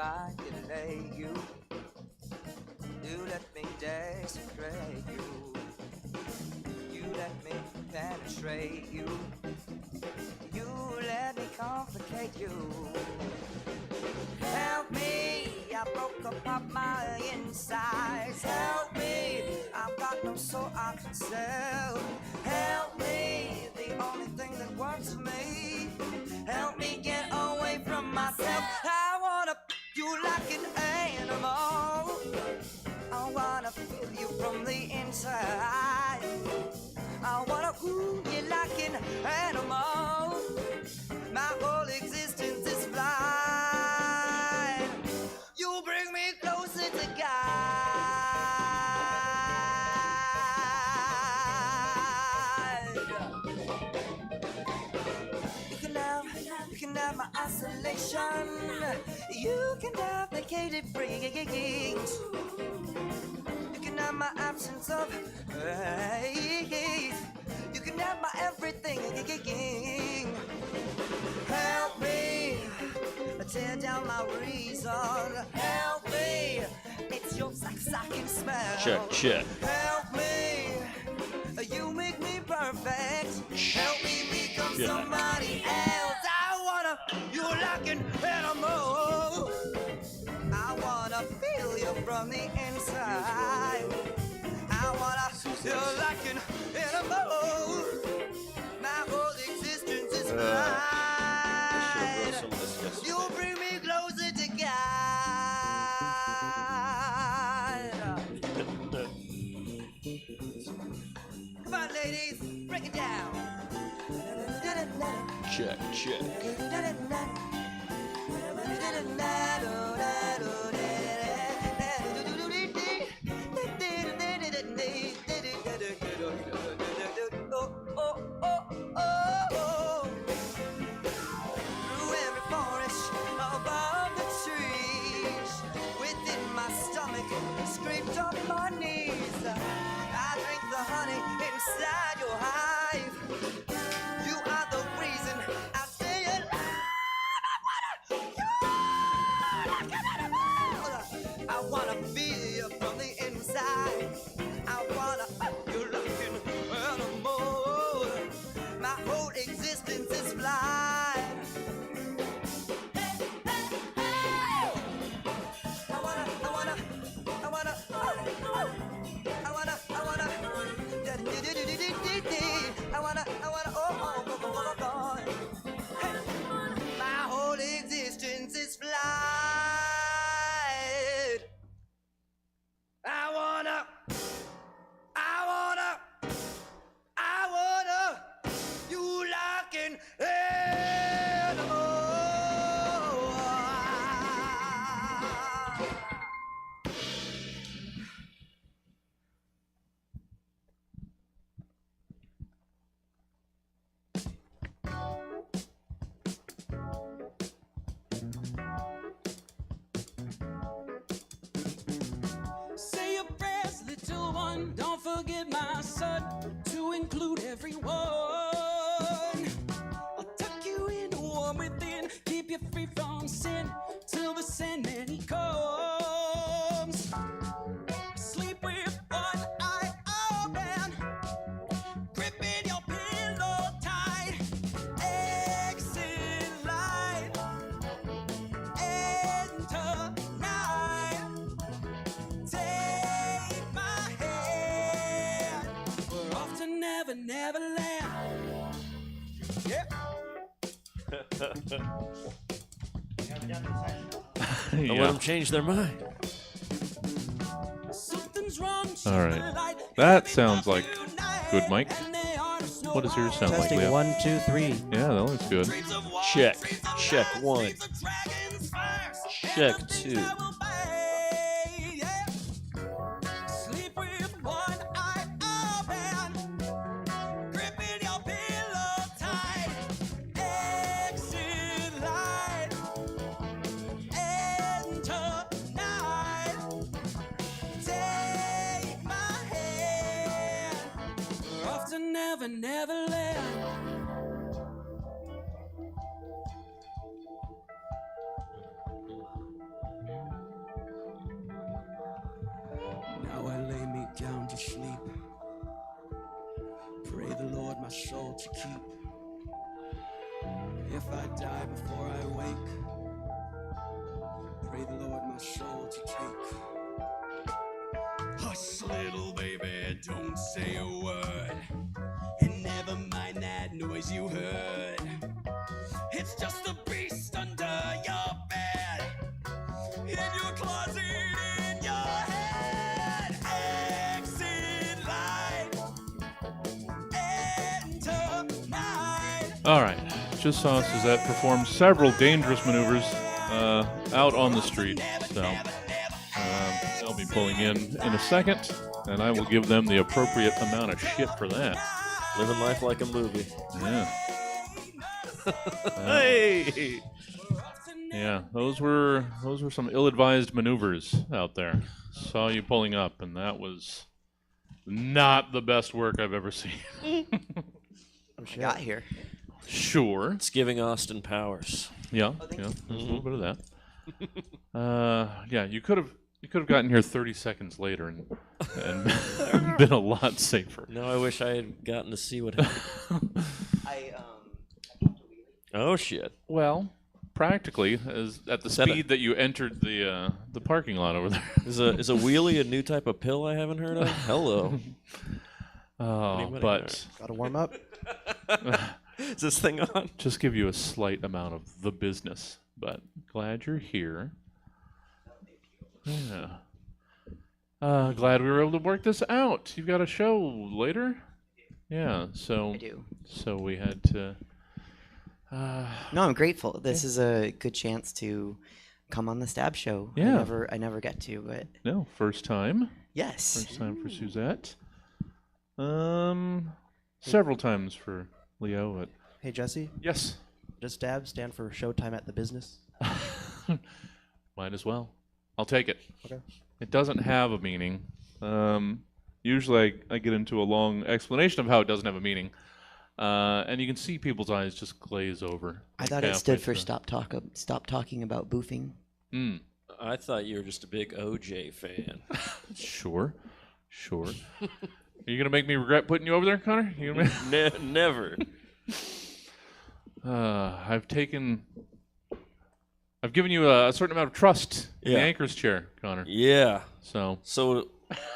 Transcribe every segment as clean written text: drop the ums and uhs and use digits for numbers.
violate you. You let me desecrate you. You let me penetrate you. You let me complicate you. Help me, I broke apart my insides. Help me, I've got no soul I can sell. Help me, the only thing that works for me. Help me get away from myself. I wanna you like an animal. I wanna feel you from the inside. I wanna woo you like an animal. My whole existence is blind. You bring me closer to God. You can have my isolation. You can have vacated brains. You can have my absence of hate. You can have my everything. Help me tear down my reason. Help me, it's your sex I can smell. Check. Help me, you make me perfect. Help me become somebody else. I wanna, you like an animal. I wanna feel you from the inside. I wanna feel like an animal. My whole existence is blind. You bring me closer to God. Come on, ladies, break it down. Check. Through every forest, above the trees, within my stomach, scraped up my knees. I drink the honey inside your hive. You are the reason I stay alive. I wanna feel you from the inside. I wanna you like an animal. My whole existence is blind. I wanna my whole existence is blind. I wanna you like an animal. Say your prayers, little one. Don't forget my son to include everyone. I'll tuck you in, warm within, keep you free from sin till the Sandman he comes. Sleep with one eye open, gripping your pillow tight. Exit light, enter night. Take my hand. We're off to Neverland. Yep. Don't let them change their mind. Something's wrong. All right. That sounds like good, Mike. What does yours sound like, Testing Leo? 1, 2, 3. Yeah, that looks good. Check 1. Check 2. Sleep with one eye open, gripping your pillow tight. Exit light, enter night. Take my hand. We're off to Neverland. down to sleep. Pray the Lord my soul to keep. If I die before I wake, pray the Lord my soul to take. Hush, little baby, don't say a word. And never mind that noise you heard. It's just a beast under your bed, in your closet, in your head. Exit light, enter night. All right. Just saw Suzette perform several dangerous maneuvers out on the street. So they'll be pulling in a second, and I will give them the appropriate amount of shit for that. Living life like a movie. Yeah. Hey! Yeah, those were some ill-advised maneuvers out there. Saw you pulling up, and that was not the best work I've ever seen. I got here. Sure. It's giving Austin powers. Yeah, there's a little bit of that. Yeah, you could have gotten here 30 seconds later and been a lot safer. Now I wish I had gotten to see what happened. Oh shit! Well, practically, as at the speed that you entered the parking lot over there. Is a wheelie a new type of pill I haven't heard of? Hello. But Gotta warm up. Is this thing on? just give you a slight amount of the business. But glad you're here. Yeah. Glad we were able to work this out. You've got a show later? Yeah, so I do. So we had to No, I'm grateful. This is a good chance to come on the Stab Show. Yeah. I never get to, but no, first time. yes. First time for Suzette. Several times for Leo, but Hey, Jesse, yes. does STAB stand for Showtime at the Business? Might as well. I'll take it. Okay. It doesn't have a meaning. Usually I get into a long explanation of how it doesn't have a meaning. And you can see people's eyes just glaze over. I thought it halfway stood for through. stop talking about boofing. I thought you were just a big OJ fan. Sure. Are you going to make me regret putting you over there, Connor? You gonna Never. I've given you a certain amount of trust in the Yeah. anchor's chair, Connor. Yeah. So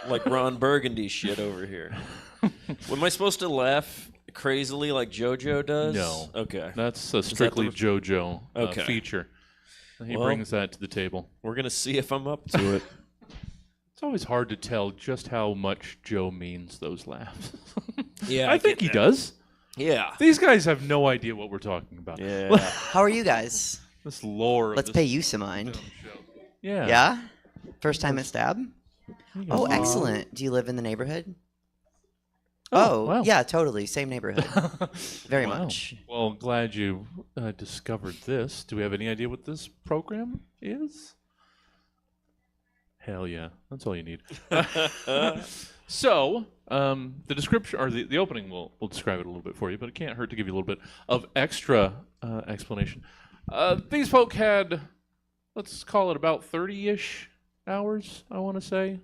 Like Ron Burgundy shit over here. Am I supposed to laugh crazily like JoJo does? No. Okay. that's a strictly JoJo Okay. feature. He Well- brings that to the table. We're gonna see if I'm up to it. It's always hard to tell just how much Joe means those laughs. Yeah, I think he does. Yeah. These guys have no idea what we're talking about. Yeah. How are you guys? This lore of Let's this pay you some mind. show. Yeah. Yeah? First time at Stab? You Oh, guys- excellent. Do you live in the neighborhood? Oh, wow. Yeah, totally. Same neighborhood. Very Wow. much. Well, glad you discovered this. Do we have any idea what this program is? Hell yeah. That's all you need. So, the description, or the opening will describe it a little bit for you, but it can't hurt to give you a little bit of extra explanation. These folk had, let's call it about 30-ish hours, I want to say,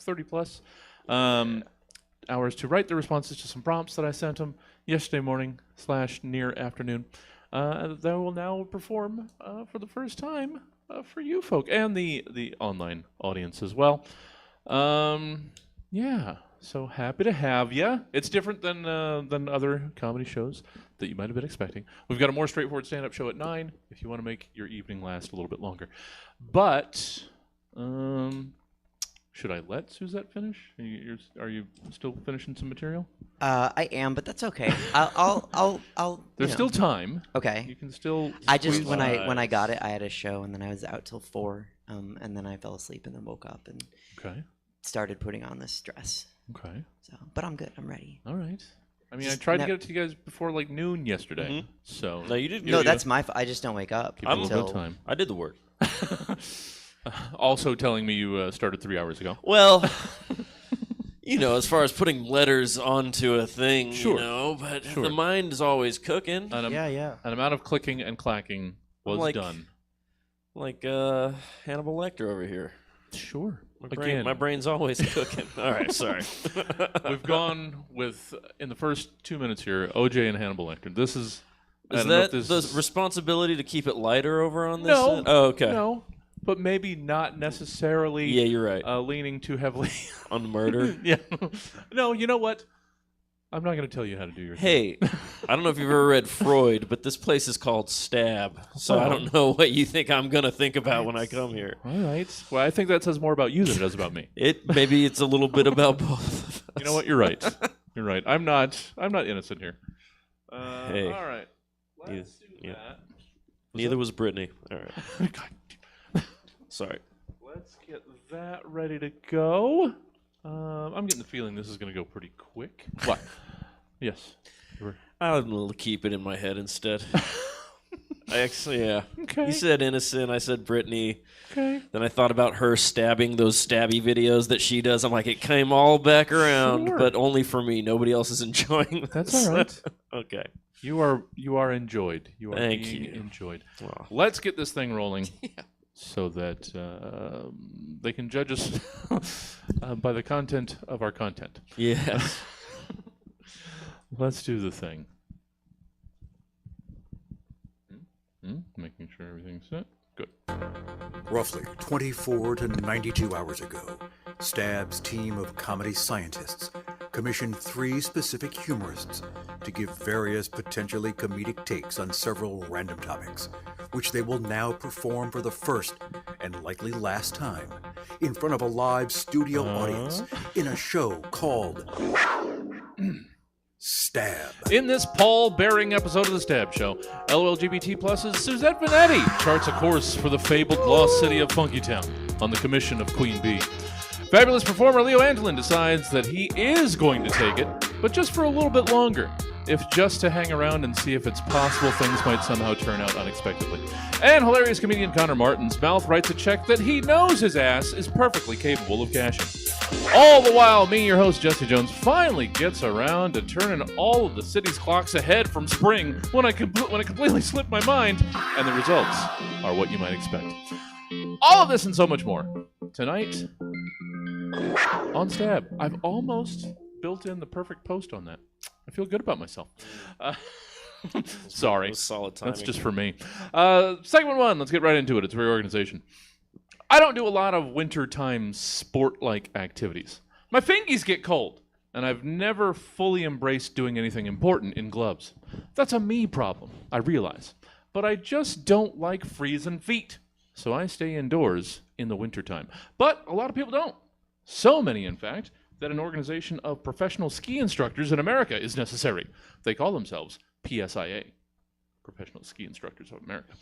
30 plus, hours to write their responses to some prompts that I sent them yesterday morning / near afternoon. They will now perform for the first time for you folk and the online audience as well. Yeah, so happy to have you. It's different than other comedy shows that you might have been expecting. We've got a more straightforward stand-up show at 9 if you want to make your evening last a little bit longer. But should I let Suzette finish? Are you still finishing some material? I am, but that's okay. I'll There's you still know. time. Okay. You can still. I just squeeze- when I got it, I had a show, and then I was out till 4, and then I fell asleep, and then woke up and Okay. started putting on this dress. Okay. So, but I'm good. I'm ready. All right. I mean, I Just tried to ne- get it to you guys before like noon yesterday. So No, you did. No, that's my. I just don't wake up give it a little until. bit of time. I did the work. Also telling me you started 3 hours ago. Well, you know, as far as putting letters onto a thing, Sure. you know, but Sure. the mind is always cooking. Yeah. An amount of clicking and clacking was Like- done. Like Hannibal Lecter over here. Sure. Again. My brain's always cooking. All right, sorry. We've gone with, in the first 2 minutes here, OJ and Hannibal Lecter. This is... I Is don't know if that this the responsibility to keep it lighter over on this? No. end? Oh, okay. No, but maybe not necessarily Yeah, you're right. leaning too heavily On murder? Yeah. No, you know what? I'm not going to tell you how to do your thing. Hey, I don't know if you've ever read Freud, but this place is called Stab. So I Well. don't know what you think I'm going to think about when I come here. All right. Well, I think that says more about you than it does about me. Maybe it's a little bit about both of us. You know what? You're right. You're right. I'm not innocent here. Hey. All right. Let's do Yeah. that. Neither was Brittany. All right. God. Sorry. Let's get that ready to go. I'm getting the feeling this is going to go pretty quick. What? Yes. I'll keep it in my head instead. Yeah. Okay. You said innocent. I said Brittany. Okay. Then I thought about her stabbing those stabby videos that she does. I'm like, it came all back around, Sure. but only for me. Nobody else is enjoying this. That's all right. Okay. You are enjoyed. You are Thank being you. enjoyed. Well, Let's get this thing rolling so that they can judge us by the content of our content. yes. Let's do the thing. Making sure everything's set. Good. Roughly 24 to 92 hours ago, Stab's team of comedy scientists commissioned 3 specific humorists to give various potentially comedic takes on several random topics, which they will now perform for the first and likely last time in front of a live studio audience in a show called Stab. In this pall-bearing episode of The Stab Show, LLGBT Plus's Suzette Vanetti charts a course for the fabled lost city of Funkytown on the commission of Queen Bee. Fabulous performer Leo Angelin decides that he is going to take it, but just for a little bit longer, if just to hang around and see if it's possible things might somehow turn out unexpectedly. And hilarious comedian Connor Martin's mouth writes a check that he knows his ass is perfectly capable of cashing. All the while, me, your host, Jesse Jones, finally gets around to turning all of the city's clocks ahead from spring when I completely slipped my mind, and the results are what you might expect. All of this and so much more tonight on Stab. I've almost built in the perfect post on that. I feel good about myself. Sorry. It was solid timing. That's just for me. Segment 1, let's get right into it. It's reorganization. I don't do a lot of wintertime sport-like activities. My fingies get cold, and I've never fully embraced doing anything important in gloves. That's a me problem, I realize. But I just don't like freezing feet, so I stay indoors in the wintertime. But a lot of people don't. So many, in fact, that an organization of professional ski instructors in America is necessary. They call themselves PSIA, Professional Ski Instructors of America,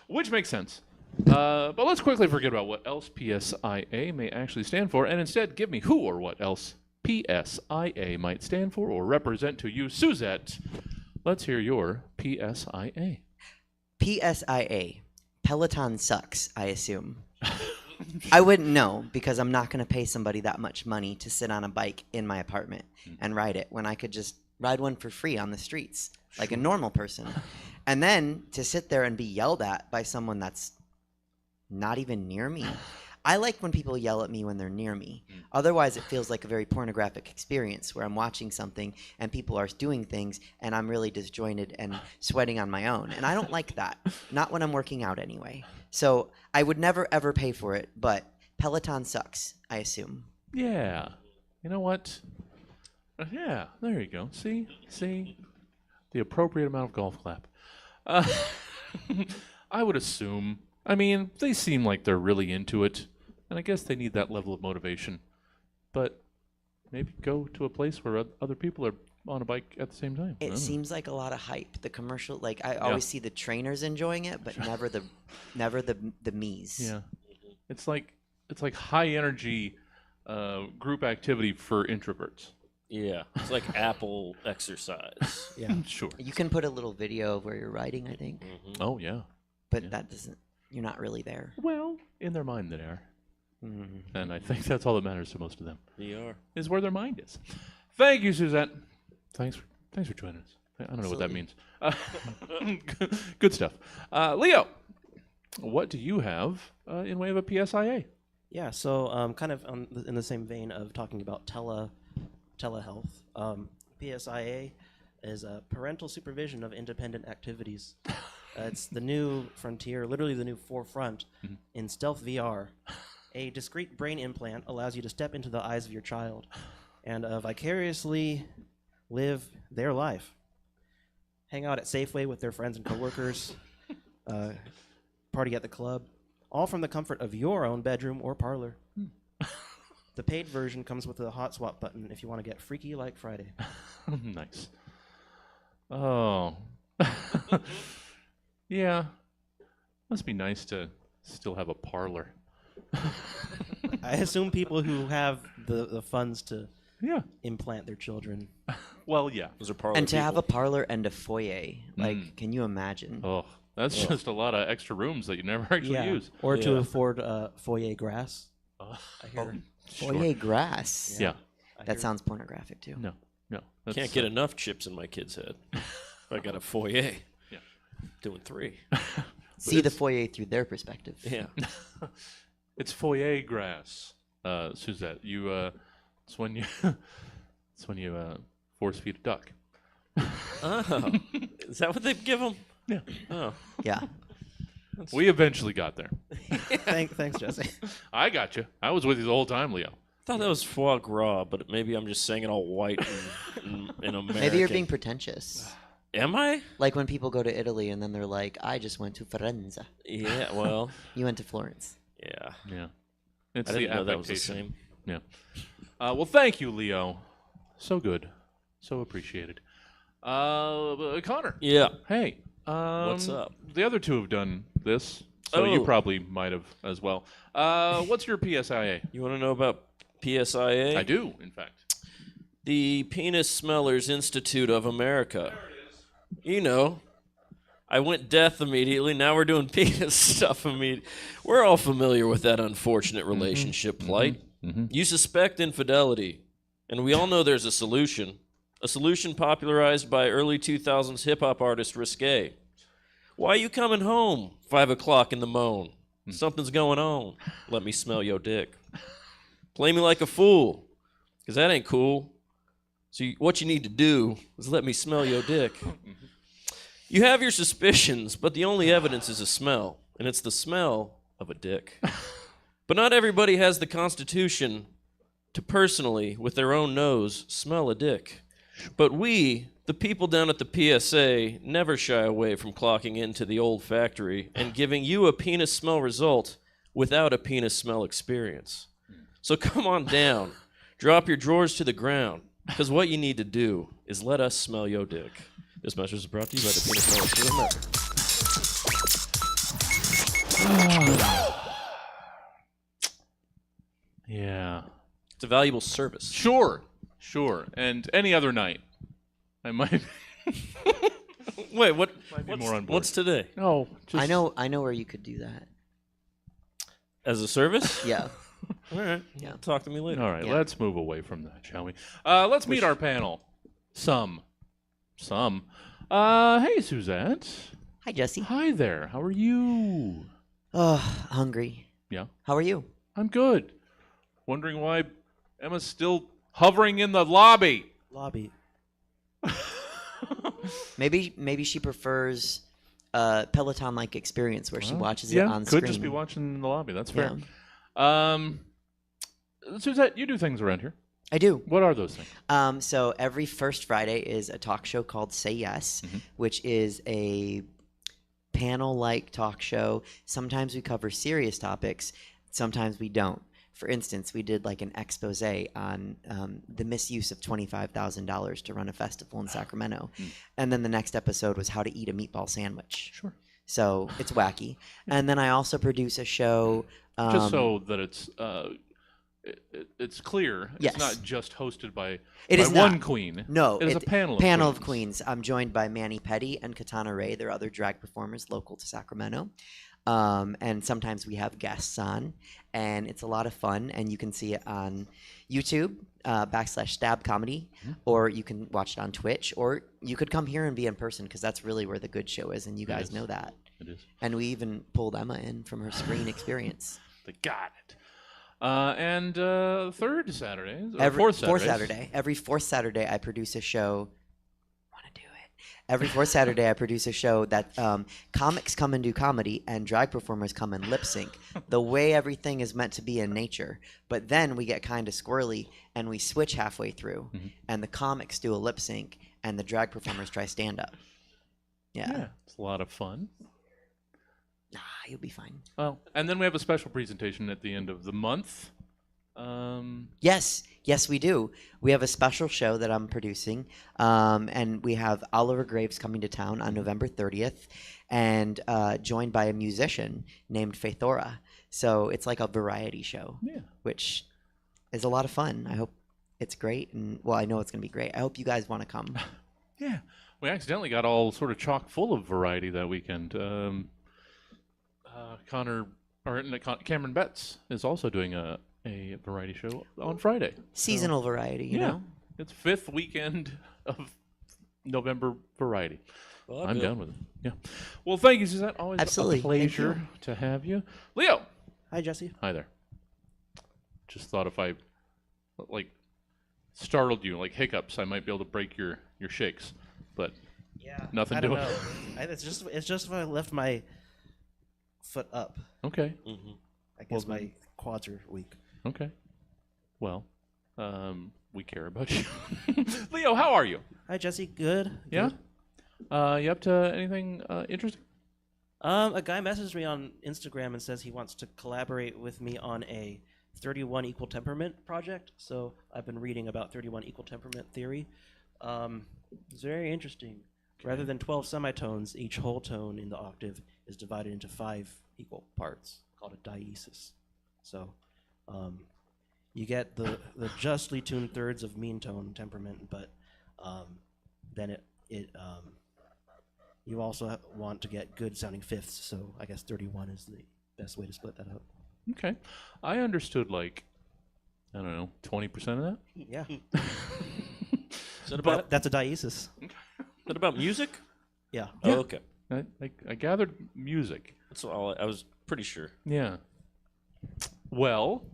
which makes sense. But let's quickly forget about what else PSIA may actually stand for, and instead give me who or what else PSIA might stand for or represent to you. Suzette, let's hear your PSIA. PSIA. Peloton sucks, I assume. I wouldn't know because I'm not going to pay somebody that much money to sit on a bike in my apartment and ride it when I could just ride one for free on the streets like a normal person. And then to sit there and be yelled at by someone that's not even near me. I like when people yell at me when they're near me. Otherwise, it feels like a very pornographic experience where I'm watching something and people are doing things and I'm really disjointed and sweating on my own. And I don't like that. Not when I'm working out anyway. So I would never, ever pay for it, but Peloton sucks, I assume. Yeah. You know what? Yeah, there you go. See? The appropriate amount of golf clap. I would assume. I mean, they seem like they're really into it, and I guess they need that level of motivation. But maybe go to a place where other people are on a bike at the same time. It seems like a lot of hype. The commercial, like I always see the trainers enjoying it, but never the me's. Yeah. It's like high energy group activity for introverts. Yeah, it's like Apple exercise. Yeah. Sure. You can put a little video of where you're riding, I think, Oh yeah. but that doesn't. You're not really there. Well, in their mind they are. Mhm. And I think that's all that matters to most of them. You are. Is where their mind is. Thank you, Suzette. Thanks for joining us. I don't know what that means. Good stuff. Leo, what do you have in way of a PSIA? Yeah, so kind of in the same vein of talking about telehealth, PSIA is parental supervision of independent activities. It's the new frontier, literally the new forefront in stealth VR. A discrete brain implant allows you to step into the eyes of your child and vicariously live their life. Hang out at Safeway with their friends and coworkers, party at the club, all from the comfort of your own bedroom or parlor. The paid version comes with a hot swap button if you want to get freaky like Friday. Nice. Oh. Yeah. Must be nice to still have a parlor. I assume people who have the funds to Yeah. implant their children. Well, yeah. Those are parlor And to have people. a parlor and a foyer, like, can you imagine? Oh, that's just a lot of extra rooms that you never actually use. Or to Yeah. afford foyer grass. Uh, I hear. Foyer grass. Yeah. That sounds pornographic too. No. That's, Can't get enough chips in my kid's head. I got a foyer. Yeah. Doing 3. See the foyer through their perspective. Yeah. It's foyer grass, Suzette. It's when you force feed a duck. Oh. Is that what they give them? Yeah. Oh. Yeah. We eventually got there. Thanks, Jesse. I got you. I was with you the whole time, Leo. I thought that was foie gras, but maybe I'm just saying it all white and American. Maybe you're being pretentious. Am I? Like when people go to Italy and then they're like, I just went to Firenze. Yeah, well, You went to Florence. yeah. Yeah. It's I the didn't know that was the affectation. same. Yeah. Well, thank you, Leo. So good. So appreciated. Connor. Yeah. Hey. What's up? The other two have done this, so you Oh. probably might have as well. What's your PSIA? You want to know about PSIA? I do, in fact. The Penis Smellers Institute of America. You know, I went death immediately. Now we're doing penis stuff immediately. We're all familiar with that unfortunate relationship plight. You suspect infidelity, and we all know there's a solution. A solution popularized by early 2000s hip-hop artist Risque. Why you coming home 5 o'clock in the moan? Something's going on. Let me smell your dick. Play me like a fool, because that ain't cool. So what you need to do is let me smell your dick. You have your suspicions, but the only evidence is a smell, and it's the smell of a dick. But not everybody has the constitution to personally, with their own nose, smell a dick. But we, the people down at the PSA, never shy away from clocking into the old factory and giving you a penis smell result without a penis smell experience. So come on down, drop your drawers to the ground, because what you need to do is let us smell your dick. This message is brought to you by the Penis Smell of America. Yeah. It's a valuable service. Sure. And any other night, I might. Wait, what? be more on board. What's today? No. Just, I know where you could do that. As a service? Yeah. All right. Yeah. Talk to me later. All right, Yeah. let's move away from that, shall we? Let's meet our panel. Some. Hey, Suzette. Hi, Jesse. Hi there. How are you? Oh, hungry. Yeah, How are you? I'm good. Wondering why Emma's still hovering in the lobby. Lobby. Maybe she prefers Peloton-like experience where she watches it on could screen. just be watching in the lobby. That's fair. Yeah. Suzette, you do things around here. I do. What are those things? So every first Friday is a talk show called Say Yes, which is a panel-like talk show. Sometimes we cover serious topics. Sometimes we don't. For instance, we did like an expose on the misuse of $25,000 to run a festival in Sacramento. And then the next episode was how to eat a meatball sandwich. Sure. So it's wacky. And then I also produce a show. Just so that it's clear, Yes. it's not just hosted by, It by is one not. queen. No, it is a panel of queens. I'm joined by Manny Petty and Katana Ray. They're other drag performers local to Sacramento. And sometimes we have guests on, and it's a lot of fun. And you can see it on YouTube /Stab Comedy, or you can watch it on Twitch, or you could come here and be in person because that's really where the good show is, and you guys is. know that. It is. And we even pulled Emma in from her screen experience. They got it. And third Saturdays, or Every fourth Saturdays. Saturday. Every fourth Saturday, I produce a show. Want to do it? Every fourth Saturday, I produce a show that comics come and do comedy, and drag performers come and lip sync. The way everything is meant to be in nature. But then we get kind of squirrely, and we switch halfway through, and the comics do a lip sync, and the drag performers try stand up. Yeah. It's a lot of fun. Nah, you'll be fine. Well, and then we have a special presentation at the end of the month. Yes, we do. We have a special show that I'm producing, and we have Oliver Graves coming to town on November 30th, and joined by a musician named Faithora. So it's like a variety show, which is a lot of fun. I hope it's great, and well, I know it's going to be great. I hope you guys want to come. Yeah, we accidentally got all sort of chock full of variety that weekend. Cameron Betts is also doing a variety show on Friday. Seasonal variety, you know? It's 5th weekend of November variety. Well, I'm down with it. Yeah. Well, thank you, Suzette. Always Absolutely. a pleasure to have you. Leo. Hi, Jesse. Hi there. Just thought if I startled you, like hiccups, I might be able to break your shakes. But nothing I don't doing. know. It's just if I left my foot up. Okay. I guess my quads are weak. Okay. Well, we care about you. Leo, how are you? Hi, Jesse. Good. Yeah? Good. You up to anything interesting? A guy messaged me on Instagram and says he wants to collaborate with me on a 31 equal temperament project. So I've been reading about 31 equal temperament theory. It's very interesting. Okay. Rather than 12 semitones, each whole tone in the octave is divided into 5 equal parts, called a diesis. So you get the justly tuned thirds of mean tone temperament, but then you also want to get good sounding fifths. So I guess 31 is the best way to split that up. Okay. I understood 20% of that. Yeah. Is that about, That's a diesis. is that about music? Yeah. Oh, okay. I gathered music. That's all. I was pretty sure. Yeah. Well,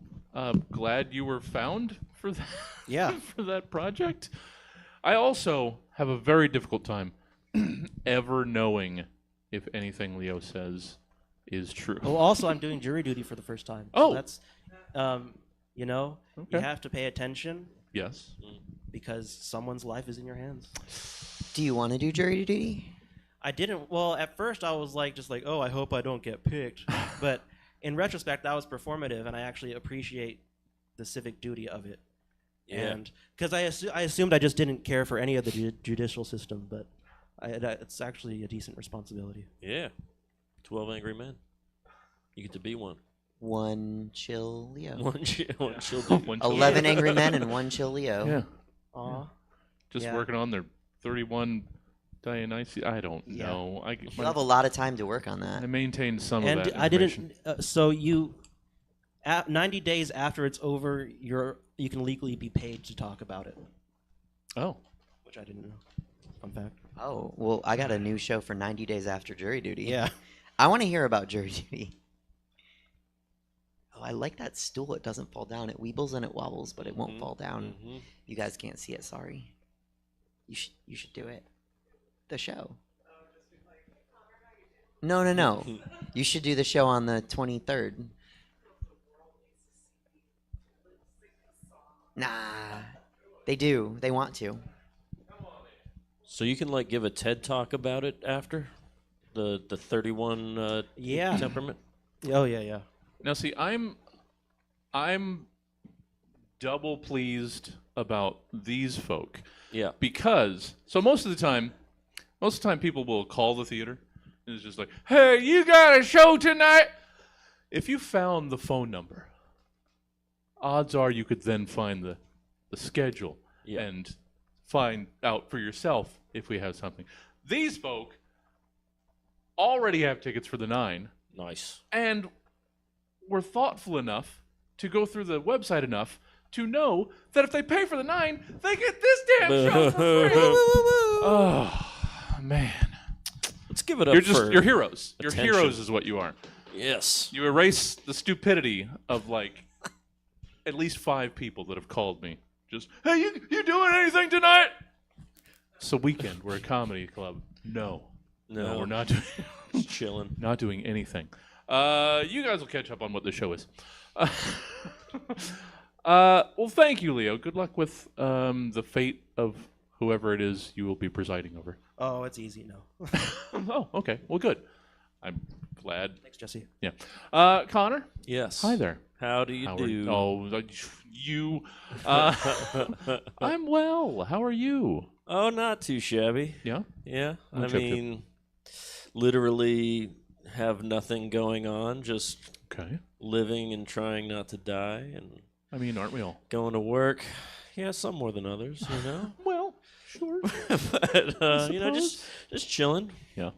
glad you were found for that. Yeah. For that project. I also have a very difficult time ever knowing if anything Leo says is true. Well, also, I'm doing jury duty for the first time. Oh. So that's, you Okay. have to pay attention Yes. because someone's life is in your hands. Do you want to do jury duty? I didn't. Well, at first I was oh, I hope I don't get picked. But in retrospect, that was performative, and I actually appreciate the civic duty of it. Yeah. And because I assumed I just didn't care for any of the judicial system, but it's actually a decent responsibility. Yeah. 12 Angry Men. You get to be one. One chill Leo. One chill. One chill 11 angry men and one chill Leo. Yeah. Aw. Just Yeah. working on their 31 Dionysus. I don't Yeah. know. You'll have a lot of time to work on I that. maintained some of And that I information. didn't. So you, 90 days after it's over, you can legally be paid to talk about it, Oh. which I didn't know. Fun fact. Oh, well, I got a new show for 90 days after jury duty. Yeah. I want to hear about jury duty. Oh, I like that stool. It doesn't fall down. It weebles and it wobbles, but it won't fall down. Mm-hmm. You guys can't see it. Sorry. You should do it. The show. No. You should do the show on the 23rd. Nah. They do. They want to. So you can give a TED talk about it after the 31 Yeah. temperament. Oh yeah. Now, see, I'm double pleased about these folk Yeah. because most of the time people will call the theater and it's just like, "Hey, you got a show tonight?" If you found the phone number, odds are you could then find the schedule and find out for yourself if we have something. These folk already have tickets for the 9. Nice. And were thoughtful enough to go through the website enough to know that if they pay for the 9, they get this damn show for free. Oh, man. Let's give it up for You're heroes. You're attention. heroes is what you are. Yes. You erase the stupidity of at least 5 people that have called me. Just, hey, you doing anything tonight? It's a weekend. We're a comedy club. No, we're not doing. Just chilling. Not doing anything. You guys will catch up on what the show is. Well, thank you, Leo. Good luck with the fate of whoever it is you will be presiding over. Oh, it's easy. No. Oh, okay. Well, good. I'm glad. Thanks, Jesse. Yeah. Connor? Yes. Hi there. How do you How do? you. I'm well. How are you? Oh, not too shabby. Yeah? Yeah. I What's up to? mean, literally have nothing going on, just Okay. living and trying not to die and I mean, aren't we all? going to work. Yeah, some more than others, you know. Well, sure. But you know, just chilling. Yeah.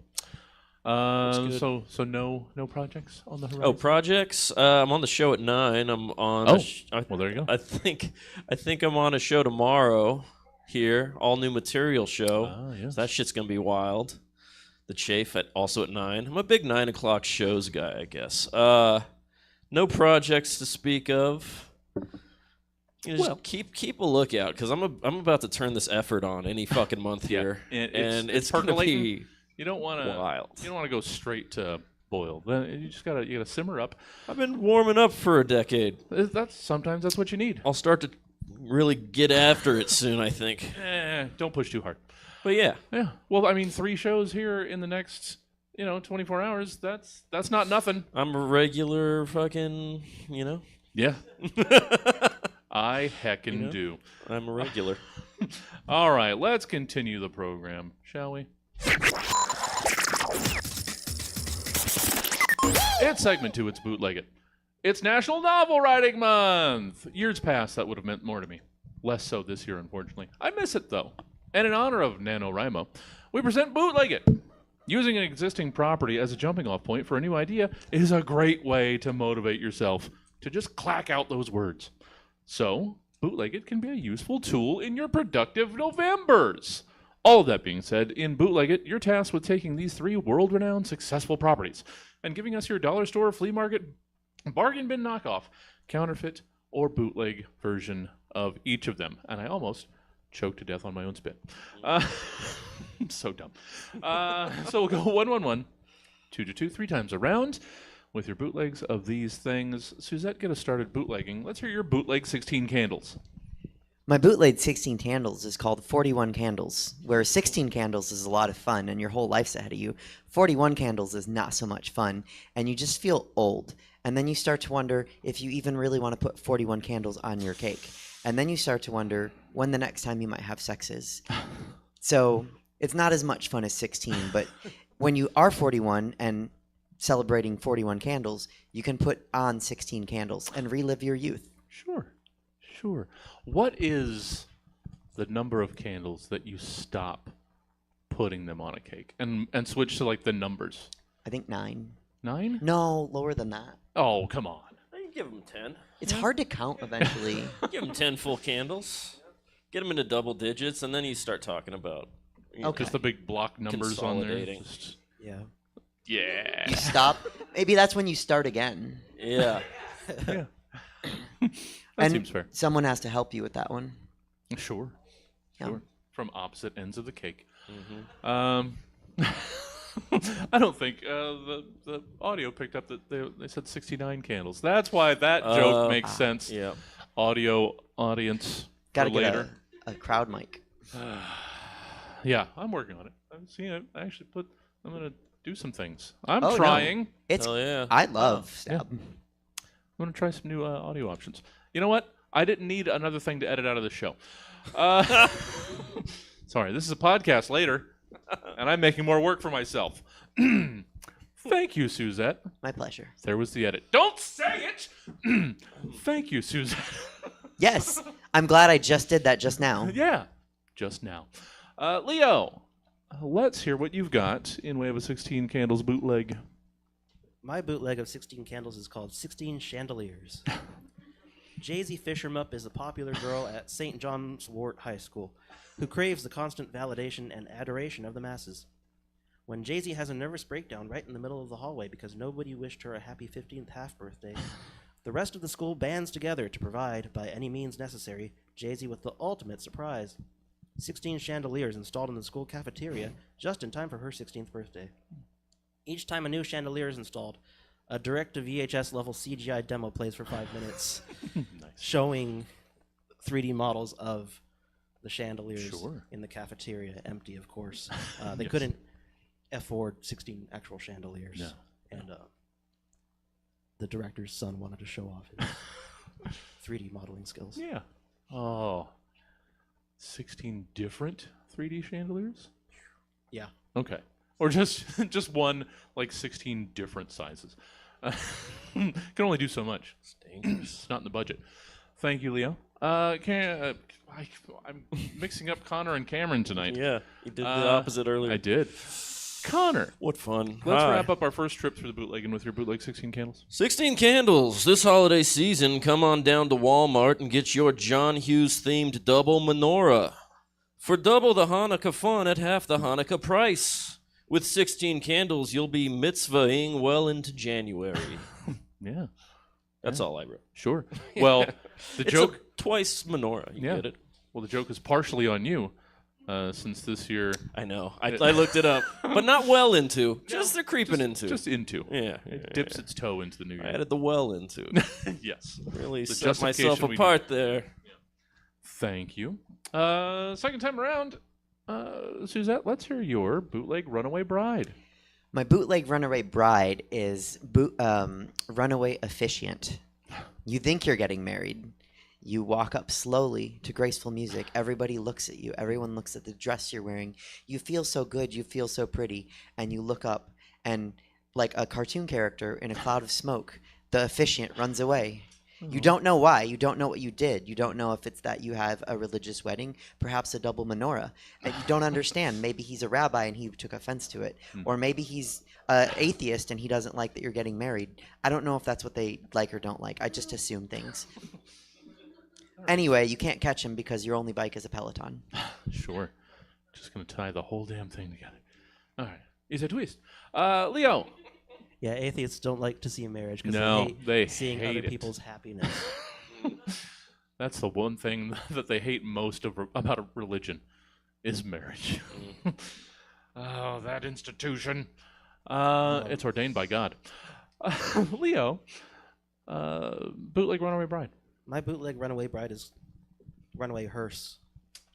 good. So no projects on the horizon. Oh, projects. I'm on the show at 9. I'm on. Oh, well, there you go. I think I'm on a show tomorrow here. All new material show. Ah, yes. So that shit's gonna be wild. The Chafe also at 9. I'm a big 9 o'clock shows guy, I guess. No projects to speak of. You know, just keep a lookout because I'm about to turn this effort on any fucking month here, and it's gonna percolating. be You don't want to wild. You don't want to go straight to boil. Then you just gotta simmer up. I've been warming up for a decade. Sometimes that's what you need. I'll start to really get after it soon, I think. Don't push too hard. But yeah, Yeah. Well, I mean, 3 shows here in the next 24 hours. That's not nothing. I'm a regular fucking, Yeah. I heckin' do. I'm a regular. All right, let's continue the program, shall we? It's segment 2. It's Bootleg It. It's National Novel Writing Month. Years past, that would have meant more to me. Less so this year, unfortunately. I miss it, though. And in honor of NaNoWriMo, we present Bootleg It. Using an existing property as a jumping-off point for a new idea is a great way to motivate yourself to just clack out those words. So, Bootleg It can be a useful tool in your productive Novembers. All of that being said, in Bootleg It, you're tasked with taking these 3 world-renowned successful properties and giving us your dollar store, flea market, bargain bin knockoff, counterfeit, or bootleg version of each of them. And I almost choked to death on my own spit. I'm so dumb. So we'll go 1, 1, 1, 2 to 2, 3 times around with your bootlegs of these things. Suzette, get us started bootlegging. Let's hear your bootleg 16 candles. My bootleg 16 candles is called 41 candles, where 16 candles is a lot of fun and your whole life's ahead of you. 41 candles is not so much fun, and you just feel old. And then you start to wonder if you even really want to put 41 candles on your cake. And then you start to wonder when the next time you might have sex is. So it's not as much fun as 16, but when you are 41 and celebrating 41 candles, you can put on 16 candles and relive your youth. Sure. What is the number of candles that you stop putting them on a cake and switch to like the numbers? I think 9. 9? No, lower than that. Oh, come on. You give them 10. It's hard to count eventually. Give them 10 full candles. Get them into double digits, and then you start talking about Okay. Just the big block numbers on there. Consolidating. Just- Yeah. yeah. You stop. Maybe that's when you start again. Yeah. Yeah. That And seems fair. someone has to help you with that one. Sure. Yeah. Sure. From opposite ends of the cake. Mm-hmm. I don't think the audio picked up that they said 69 candles. That's why that joke makes sense. Yeah. Audio audience Got to for get later. a crowd mic. Yeah, I'm working on it. I'm seeing it. I'm gonna do some things. I'm Oh, no. trying. It's. Hell yeah. I love yeah. stab. I'm gonna try some new audio options. You know what? I didn't need another thing to edit out of the show. Sorry, this is a podcast later, and I'm making more work for myself. Thank you, Suzette. My pleasure. There was the edit. Don't say it. Thank you, Suzette. Yes, I'm glad I just did that just now. Yeah, just now. Leo, let's hear what you've got in way of a 16 candles bootleg. My bootleg of 16 candles is called 16 Chandeliers. Jay-Z Fishermup is a popular girl at St. John's Wort High School who craves the constant validation and adoration of the masses. When Jay-Z has a nervous breakdown right in the middle of the hallway because nobody wished her a happy 15th half birthday, The rest of the school bands together to provide, by any means necessary, Jay-Z with the ultimate surprise. 16 chandeliers installed in the school cafeteria just in time for her 16th birthday. Each time a new chandelier is installed, a direct-to-VHS level CGI demo plays for 5 minutes, showing 3D models of the chandeliers in the cafeteria, empty, of course. They couldn't afford 16 actual chandeliers. No. And the director's son wanted to show off his 3D modeling skills. Yeah. Oh. 16 different 3D chandeliers? Yeah. Okay. Or just one, like 16 different sizes. Can only do so much. It's dangerous. It's not in the budget. Thank you, Leo. I'm mixing up Connor and Cameron tonight. Yeah, you did the opposite earlier. I did. Connor, What fun. let's Hi. wrap up our first trip through the bootlegging with your bootleg 16 candles. 16 candles. This holiday season, come on down to Walmart and get your John Hughes themed double menorah. For double the Hanukkah fun at half the Hanukkah price. With 16 candles, you'll be mitzvahing well into January. Yeah, That's all I wrote. sure. Well, the It's joke. a twice menorah. You Yeah. get it? Well, the joke is partially on you, since this year. I know. I looked it up, but not well into. Just they're creeping into. Just into. yeah. It dips its toe into the new I year. added the well into. Yes. Really The set myself justification we apart there. Thank you. Second time around, Suzette, let's hear your bootleg Runaway Bride. My bootleg Runaway Bride is Runaway Officiant. You think you're getting married. You walk up slowly to graceful music. Everybody looks at you. Everyone looks at the dress you're wearing. You feel so good. You feel so pretty. And you look up, and like a cartoon character in a cloud of smoke, the officiant runs away. You don't know why. You don't know what you did. You don't know if it's that you have a religious wedding, perhaps a double menorah. And you don't understand. Maybe he's a rabbi and he took offense to it. Or maybe he's an atheist and he doesn't like that you're getting married. I don't know if that's what they like or don't like. I just assume things. Anyway, you can't catch him because your only bike is a Peloton. Sure. Just going to tie the whole damn thing together. All right. Is a twist. Leo. Yeah, atheists don't like to see marriage because No, they hate they seeing hate other it. people's happiness. That's the one thing that they hate most about a religion is marriage. Oh, that institution. It's ordained by God. Leo, bootleg Runaway Bride. My bootleg Runaway Bride is Runaway Hearse.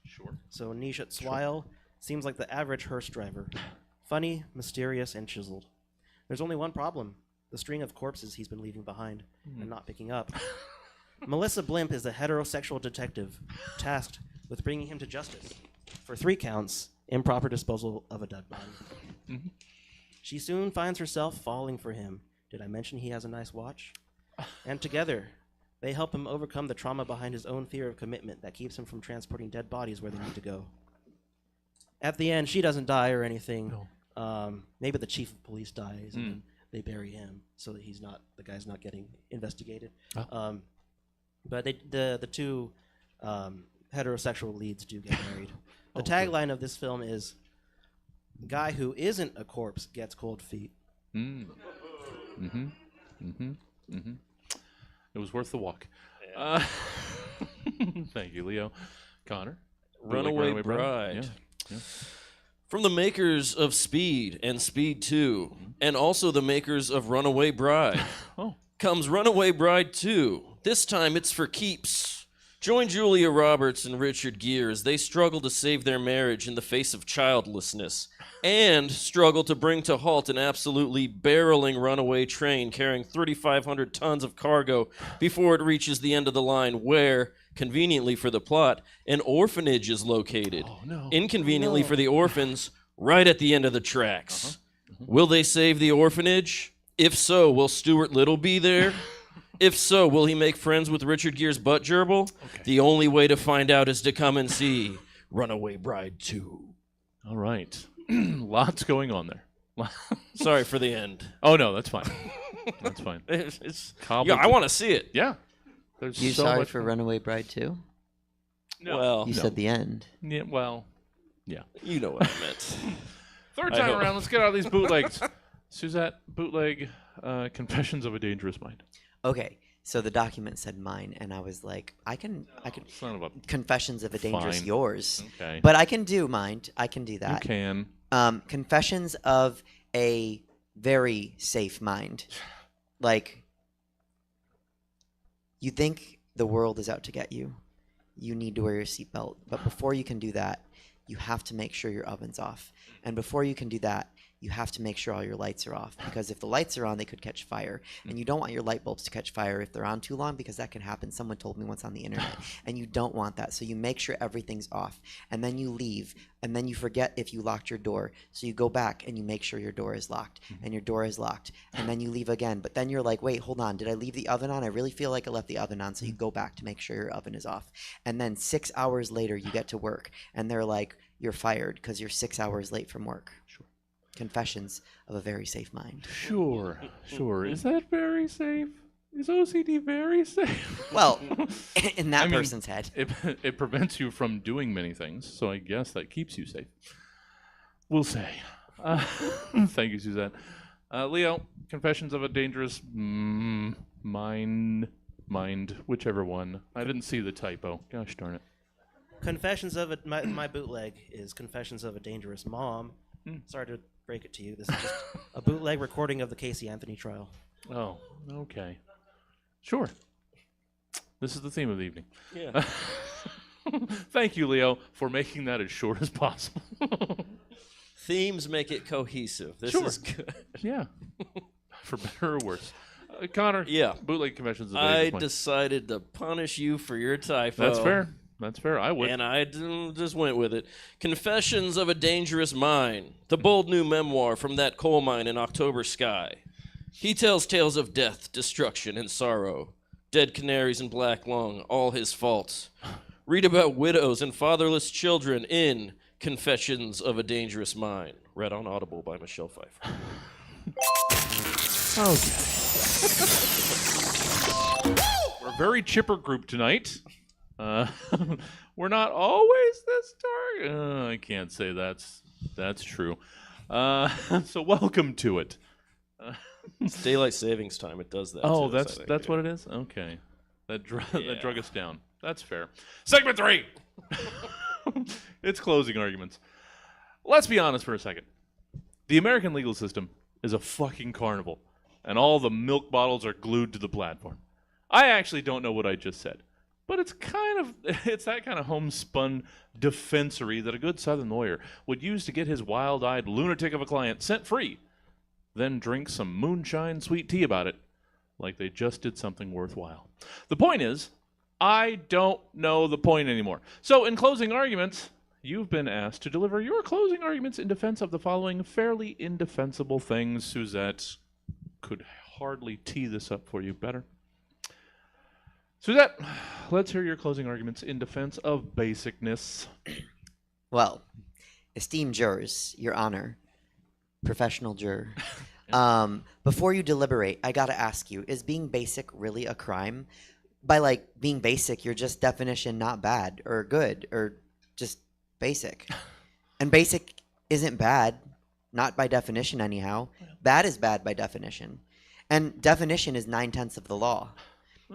Sure. So Nishat Swile seems like the average hearse driver. Funny, mysterious, and chiseled. There's only one problem. The string of corpses he's been leaving behind and not picking up. Melissa Blimp is a heterosexual detective tasked with bringing him to justice for 3 counts, improper disposal of a dead body. She soon finds herself falling for him. Did I mention he has a nice watch? And together, they help him overcome the trauma behind his own fear of commitment that keeps him from transporting dead bodies where they need to go. At the end, she doesn't die or anything. Maybe the chief of police dies and they bury him so that the guy's not getting investigated. But the two heterosexual leads do get married. The tagline of this film is, "Guy who isn't a corpse gets cold feet." It was worth the walk. Thank you, Leo. Connor. Runaway Bride. Yeah. From the makers of Speed and Speed 2, and also the makers of Runaway Bride, comes Runaway Bride 2. This time it's for keeps. Join Julia Roberts and Richard Gere as they struggle to save their marriage in the face of childlessness, and struggle to bring to halt an absolutely barreling runaway train carrying 3,500 tons of cargo before it reaches the end of the line where, conveniently for the plot, an orphanage is located. Inconveniently for the orphans, right at the end of the tracks. Will they save the orphanage? If so, will Stuart Little be there? If so, will he make friends with Richard Gere's butt gerbil? The only way to find out is to come and see Runaway Bride 2. All right. Lots going on there. Sorry for the end. Oh, no, that's fine. That's fine. Yeah, I want to see it. Yeah. There's You so sorry much for Runaway Bride too? No. Well, You said the end. Yeah, well, yeah. you know what I meant. Third I time hope. around, let's get out of these bootlegs. Suzette, bootleg Confessions of a Dangerous Mind. Okay, So the document said mine, and I was like, I can Son of a. Confessions of a Dangerous Fine. yours. Okay. But I can do mine. I can do You that. can. Confessions of a Very Safe Mind. Like, you think the world is out to get you. You need to wear your seatbelt. But before you can do that, you have to make sure your oven's off. And before you can do that, you have to make sure all your lights are off, because if the lights are on, they could catch fire. And you don't want your light bulbs to catch fire if they're on too long, because that can happen. Someone told me once on the internet. And you don't want that. So you make sure everything's off. And then you leave. And then you forget if you locked your door. So you go back and you make sure your door is locked. And your door is locked. And then you leave again. But then you're like, wait, hold on. Did I leave the oven on? I really feel like I left the oven on. So you go back to make sure your oven is off. And then 6 hours later, you get to work. And they're like, you're fired because you're 6 hours late from work. Sure. Confessions of a Very Safe Mind. Sure. Is that very safe? Is OCD very safe? Well, in that I mean, person's head. It prevents you from doing many things, so I guess that keeps you safe. We'll say. Thank you, Suzette. Leo, Confessions of a Dangerous Mind, whichever one. I didn't see the typo. Gosh darn it. Confessions of a my bootleg is Confessions of a Dangerous Mom. Sorry to break it to you. This is just a bootleg recording of the Casey Anthony trial. Oh, okay. Sure. This is the theme of the evening. Yeah. Thank you, Leo, for making that as short as possible. Themes make it cohesive. This Sure. is good. Yeah. For better or worse. Connor, Yeah. bootleg Confessions of a I Dangerous Mind. decided to punish you for your typo. That's fair. That's fair. I would. And I just went with it. Confessions of a Dangerous Mine, the bold new memoir from that coal mine in October sky. He tells tales of death, destruction, and sorrow. Dead canaries and black lung, all his faults. Read about widows and fatherless children in Confessions of a Dangerous Mine. Read on Audible by Michelle Pfeiffer. Okay. We're a very chipper group tonight. We're not always this dark. I can't say that's true. So welcome to it. It's daylight savings time. It does that. Oh, to us, I that's think, that's yeah. what it is. Okay, that Yeah. drug us down. That's fair. Segment 3. It's closing arguments. Let's be honest for a second. The American legal system is a fucking carnival, and all the milk bottles are glued to the platform. I actually don't know what I just said, but it's that kind of homespun defensory that a good Southern lawyer would use to get his wild-eyed lunatic of a client set free, then drink some moonshine sweet tea about it, like they just did something worthwhile. The point is, I don't know the point anymore. So in closing arguments, you've been asked to deliver your closing arguments in defense of the following fairly indefensible things. Suzette could hardly tee this up for you better. Suzette, let's hear your closing arguments in defense of basicness. Well, esteemed jurors, Your Honor, professional juror, before you deliberate, I gotta ask you, is being basic really a crime? By like being basic, you're just definition not bad or good or just basic. And basic isn't bad, not by definition anyhow. Bad is bad by definition. And definition is 9/10 of the law.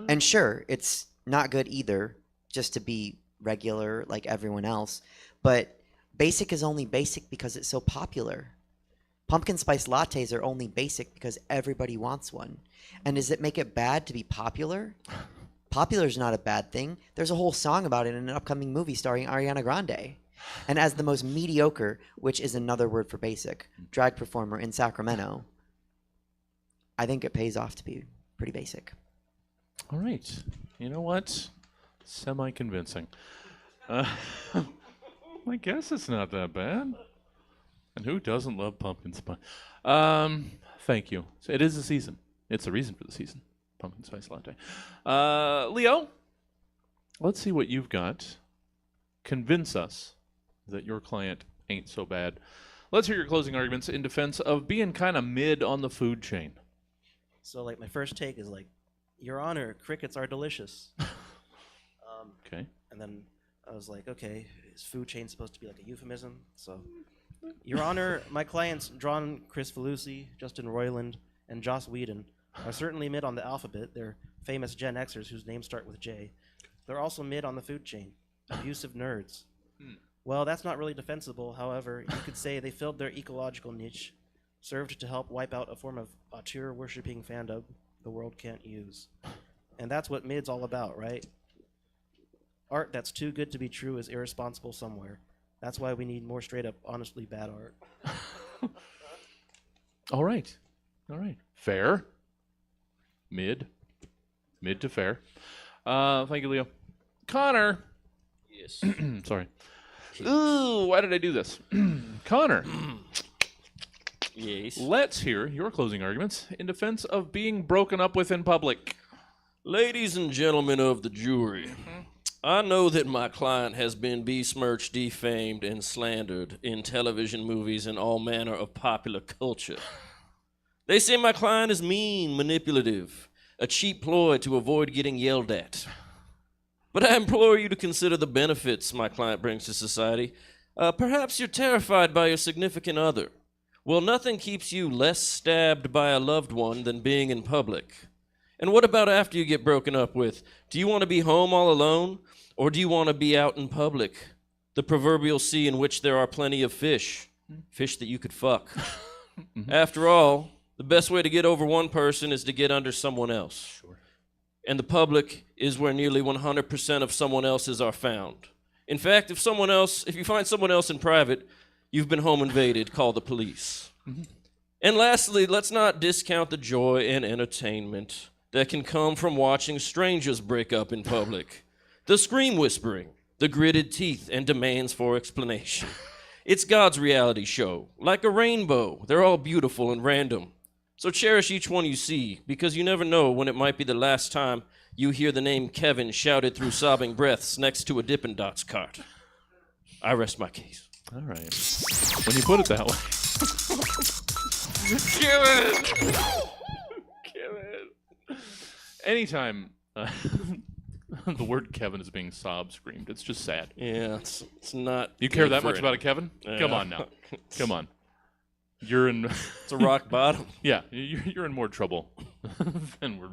And sure, it's not good either just to be regular like everyone else, but basic is only basic because it's so popular. Pumpkin spice lattes are only basic because everybody wants one. And does it make it bad to be popular? Popular is not a bad thing. There's a whole song about it in an upcoming movie starring Ariana Grande. And as the most mediocre, which is another word for basic, drag performer in Sacramento, I think it pays off to be pretty basic. All right. You know what? Semi-convincing. I guess it's not that bad. And who doesn't love pumpkin spice? Thank you. So it is the season. It's the reason for the season. Pumpkin spice latte. Leo, let's see what you've got. Convince us that your client ain't so bad. Let's hear your closing arguments in defense of being kind of mid on the food chain. So, like, my first take is like, Your Honor, crickets are delicious. Okay. And then I was like, okay, is food chain supposed to be like a euphemism? So, Your Honor, my clients, John Chris Falusi, Justin Roiland, and Joss Whedon, are certainly mid on the alphabet. They're famous Gen Xers whose names start with J. They're also mid on the food chain. Abusive nerds. Well, that's not really defensible. However, you could say they filled their ecological niche, served to help wipe out a form of auteur-worshipping fandom the world can't use. And that's what mid's all about, right? Art that's too good to be true is irresponsible somewhere. That's why we need more straight-up, honestly bad art. All right. Fair. Mid to fair. Thank you, Leo. Connor. Yes. Sorry. Ooh, why did I do this? Connor, Yes. let's hear your closing arguments in defense of being broken up with in public. Ladies and gentlemen of the jury, I know that my client has been besmirched, defamed, and slandered in television, movies, and all manner of popular culture. They say my client is mean, manipulative, a cheap ploy to avoid getting yelled at. But I implore you to consider the benefits my client brings to society. Perhaps you're terrified by your significant other. Well, nothing keeps you less stabbed by a loved one than being in public. And what about after you get broken up with? Do you want to be home all alone? Or do you want to be out in public? The proverbial sea in which there are plenty of fish. Fish that you could fuck. After all, the best way to get over one person is to get under someone else. Sure. And the public is where nearly 100% of someone else's are found. In fact, if you find someone else in private, you've been home invaded, call the police. And lastly, let's not discount the joy and entertainment that can come from watching strangers break up in public. The scream whispering, the gritted teeth, and demands for explanation. It's God's reality show. Like a rainbow, they're all beautiful and random. So cherish each one you see, because you never know when it might be the last time you hear the name Kevin shouted through sobbing breaths next to a Dippin' Dots cart. I rest my case. All right. When you put it that way. Kevin! Anytime the word Kevin is being screamed, it's just sad. Yeah, it's not... You care good that for much it. about a Kevin? Come on now. Come on. You're in... It's a rock bottom. Yeah, you're in more trouble than we're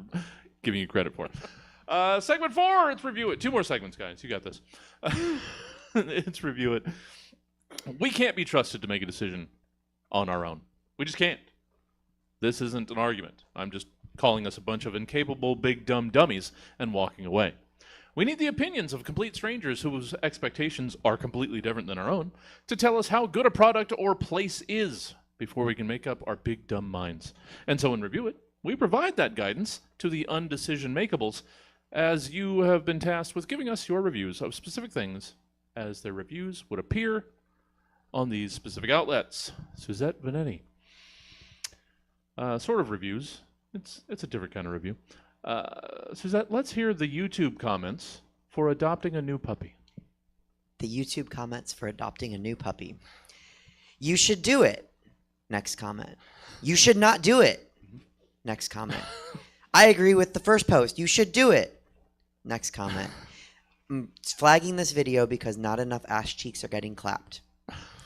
giving you credit for. Segment 4, it's Review It. 2 more segments, guys. You got this. It's Review It. We can't be trusted to make a decision on our own. We just can't. This isn't an argument. I'm just calling us a bunch of incapable, big, dumb dummies and walking away. We need the opinions of complete strangers whose expectations are completely different than our own to tell us how good a product or place is before we can make up our big, dumb minds. And so in Review It, we provide that guidance to the undecision-makables as you have been tasked with giving us your reviews of specific things as their reviews would appear on these specific outlets. Suzette Vanetti. Sort of reviews. It's a different kind of review. Suzette, let's hear the YouTube comments for adopting a new puppy. The YouTube comments for adopting a new puppy. You should do it. Next comment. You should not do it. Next comment. I agree with the first post. You should do it. Next comment. Flagging this video because not enough ass cheeks are getting clapped.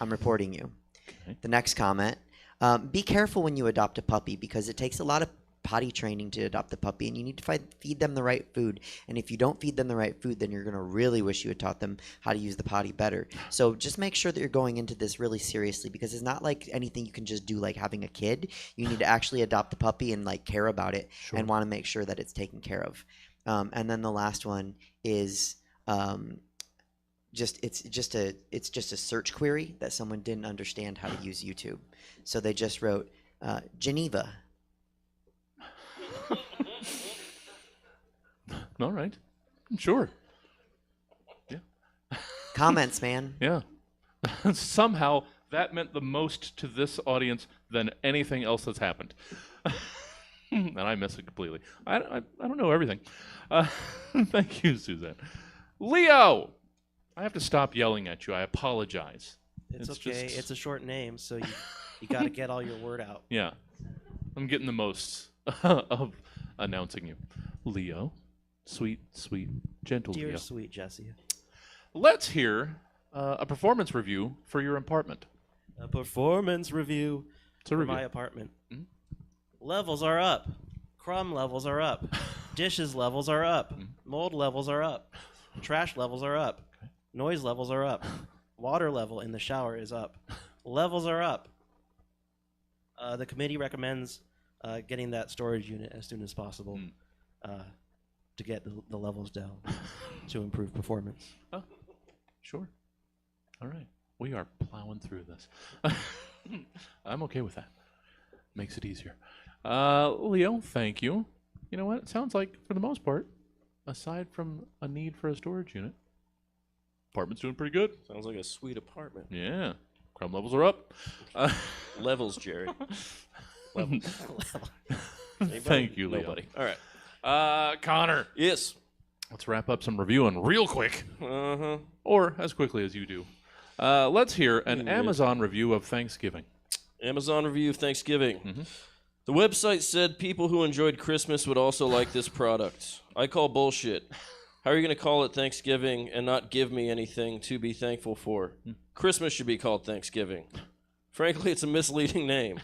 I'm reporting you. Okay. The next comment. Be careful when you adopt a puppy because it takes a lot of potty training to adopt the puppy, and you need to feed them the right food. And if you don't feed them the right food, then you're going to really wish you had taught them how to use the potty better. So just make sure that you're going into this really seriously because it's not like anything you can just do like having a kid. You need to actually adopt the puppy and like care about it and want to make sure that it's taken care of. And then the last one is it's just a search query that someone didn't understand how to use YouTube. So they just wrote Geneva. All right. Sure. Yeah. Comments, man. Yeah. Somehow that meant the most to this audience than anything else that's happened. And I miss it completely. I don't know everything. Thank you, Suzanne. Leo! I have to stop yelling at you. I apologize. It's okay. It's a short name, so you got to get all your word out. Yeah. I'm getting the most of announcing you. Leo. Sweet, sweet, gentle Dear Leo. sweet Jesse. Let's hear a performance review for your apartment. A performance review It's a for review. my apartment. Levels are up. Crumb levels are up. Dishes levels are up. Mold levels are up. Trash levels are up. Noise levels are up. Water level in the shower is up. Levels are up. The committee recommends getting that storage unit as soon as possible to get the levels down to improve performance. Oh, sure. All right. We are plowing through this. I'm okay with that. Makes it easier. Leo, thank you. You know what? It sounds like, for the most part, aside from a need for a storage unit, apartment's doing pretty good. Sounds like a sweet apartment. Yeah. Crime levels are up. Levels, Jerry. Levels. Thank you, Leo. Nobody. All right. Connor. Yes. Let's wrap up some reviewing real quick. Uh-huh. Or as quickly as you do. Let's hear an Amazon review of Thanksgiving. Amazon review of Thanksgiving. The website said people who enjoyed Christmas would also like this product. I call bullshit. How are you going to call it Thanksgiving and not give me anything to be thankful for? Christmas should be called Thanksgiving. Frankly, it's a misleading name.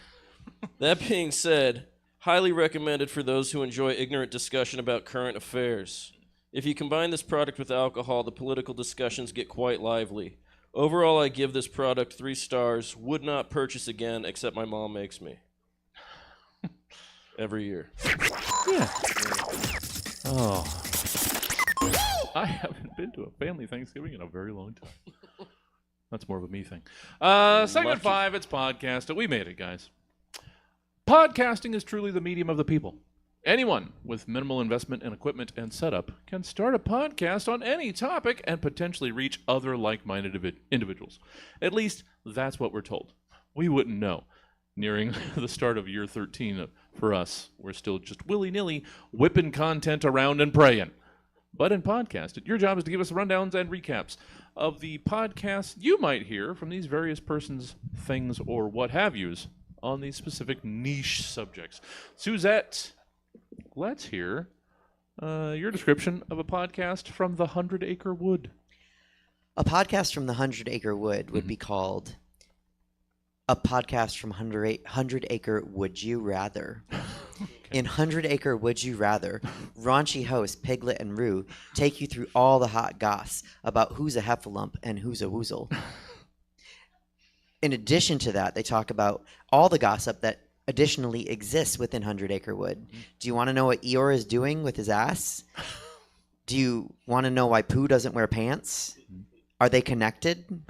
That being said, highly recommended for those who enjoy ignorant discussion about current affairs. If you combine this product with alcohol, the political discussions get quite lively. Overall, I give this product 3 stars. Would not purchase again, except my mom makes me. Every year. Yeah. Oh. I haven't been to a family Thanksgiving in a very long time. That's more of a me thing. Segment 5, it's podcast. We made it, guys. Podcasting is truly the medium of the people. Anyone with minimal investment in equipment and setup can start a podcast on any topic and potentially reach other like-minded individuals. At least, that's what we're told. We wouldn't know. Nearing the start of year 13 for us, we're still just willy-nilly whipping content around and praying. But in podcast, your job is to give us rundowns and recaps of the podcasts you might hear from these various persons, things, or what have yous on these specific niche subjects. Suzette, let's hear your description of a podcast from the 100 Acre Wood. A podcast from the 100 Acre Wood would be called a podcast from 100 Acre Would You Rather. In 100 Acre Would You Rather, raunchy hosts Piglet and Rue take you through all the hot goss about who's a heffalump and who's a woozle. In addition to that, they talk about all the gossip that additionally exists within 100 Acre Wood. Do you want to know what Eeyore is doing with his ass? Do you want to know why Pooh doesn't wear pants? Are they connected?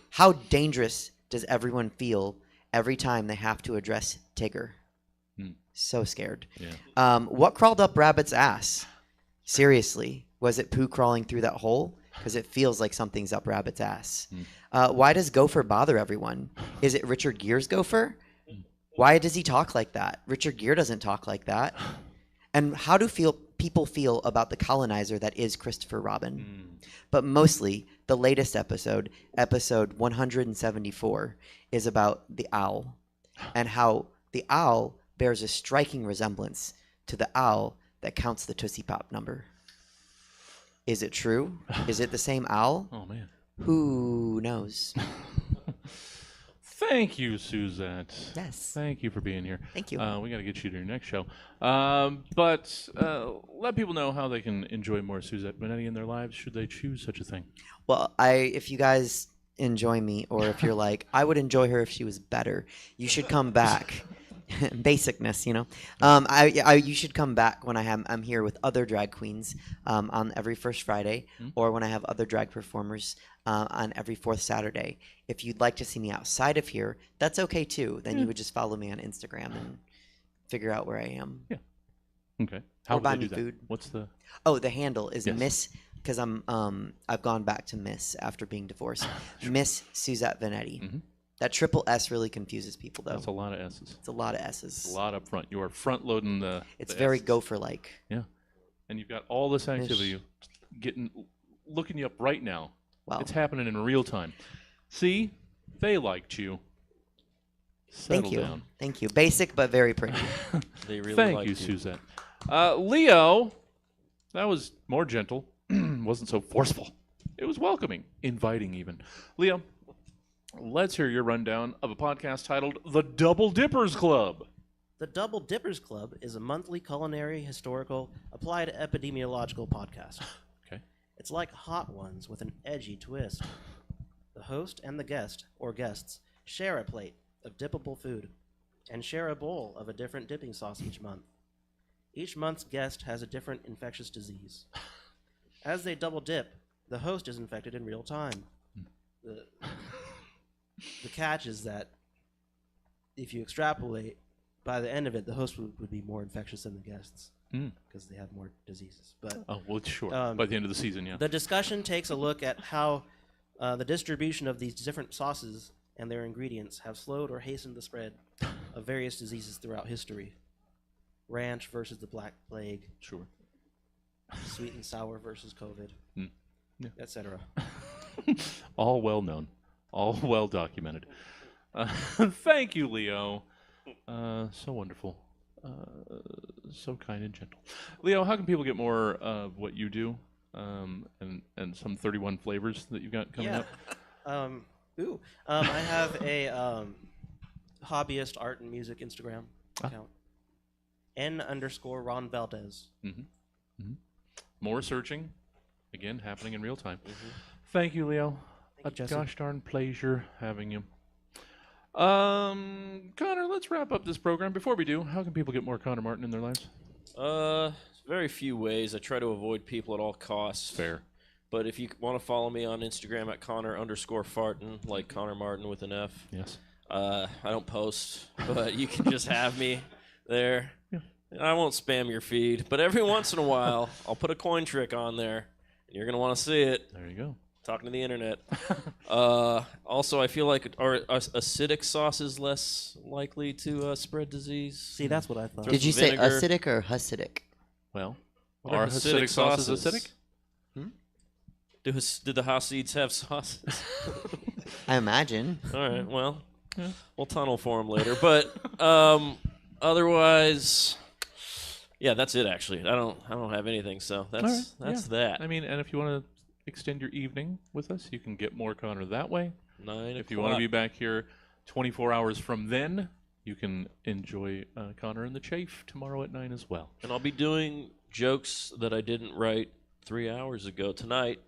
How dangerous does everyone feel every time they have to address Tigger? So scared. Yeah. What crawled up Rabbit's ass? Seriously, was it Pooh crawling through that hole? Because it feels like something's up Rabbit's ass. Why does Gopher bother everyone? Is it Richard Gere's Gopher? Why does he talk like that? Richard Gere doesn't talk like that. And how do people feel about the colonizer that is Christopher Robin? But mostly, the latest episode 174, is about the owl, and how the owl bears a striking resemblance to the owl that counts the Tootsie Pop number. Is it true? Is it the same owl? Oh, man. Who knows? Thank you, Suzette. Yes. Thank you for being here. Thank you. We got to get you to your next show. But let people know how they can enjoy more Suzette Benetti in their lives, should they choose such a thing. Well, if you guys enjoy me, or if you're like, I would enjoy her if she was better, you should come back. Basicness, you know. You should come back when I'm here with other drag queens on every first Friday, or when I have other drag performers on every fourth Saturday. If you'd like to see me outside of here, that's okay too. Then you would just follow me on Instagram and figure out where I am. Yeah. Okay. How would buy they me do that? food. What's the? Oh, the handle is Yes. Miss, because I've gone back to Miss after being divorced. Miss Suzette Venetti. That triple S really confuses people, though. That's a lot of S's. It's a lot of S's. A lot up front. You are front loading the. It's the very S's. Gopher-like. Yeah. And you've got all this activity looking you up right now. Wow. It's happening in real time. See, they liked you. Settle Thank you. down. Thank you. Basic but very pretty. They really Thank liked you, Suzette. Leo, that was more gentle. Wasn't so forceful. It was welcoming, inviting even. Leo, let's hear your rundown of a podcast titled The Double Dippers Club. The Double Dippers Club is a monthly culinary, historical, applied epidemiological podcast. Okay. It's like Hot Ones with an edgy twist. The host and the guest, or guests, share a plate of dippable food and share a bowl of a different dipping sauce each month. Each month's guest has a different infectious disease. As they double dip, the host is infected in real time. The catch is that if you extrapolate, by the end of it, the host would be more infectious than the guests because they have more diseases. But Oh, well, sure. By the end of the season, yeah. the discussion takes a look at how the distribution of these different sauces and their ingredients have slowed or hastened the spread of various diseases throughout history. Ranch versus the Black Plague, Sure. sweet and sour versus COVID, Yeah. etc. All well known. All well documented. Thank you, Leo. So wonderful. So kind and gentle. Leo, how can people get more of what you do and some 31 flavors that you've got coming up? I have a hobbyist art and music Instagram account. N_Ron Valdez. More searching, again, happening in real time. Thank you, Leo. Thank you, A Jesse. gosh darn pleasure having you. Connor, let's wrap up this program. Before we do, how can people get more Connor Martin in their lives? Very few ways. I try to avoid people at all costs. Fair. But if you want to follow me on Instagram at Connor_Fartin, like Connor Martin with an F. Yes. I don't post, but you can just have me there. Yeah. I won't spam your feed, but every once in a while, I'll put a coin trick on there, and you're going to want to see it. There you go. Talking to the internet. Also, I feel like are acidic sauces less likely to spread disease? See, that's what I thought. Did you some say vinegar. acidic or Hasidic? Well, What are are acidic acidic sauces sauces? acidic? Did the Hasids have sauces? I imagine. All right, well, we'll tunnel for them later. But otherwise, yeah, that's it. Actually, I don't have anything. So that's All right, that. I mean, and if you want to extend your evening with us, you can get more Connor that way. 9 If you want to be back here 24 hours from then, you can enjoy Connor and the Chafe tomorrow at 9 as well. And I'll be doing jokes that I didn't write 3 hours ago tonight.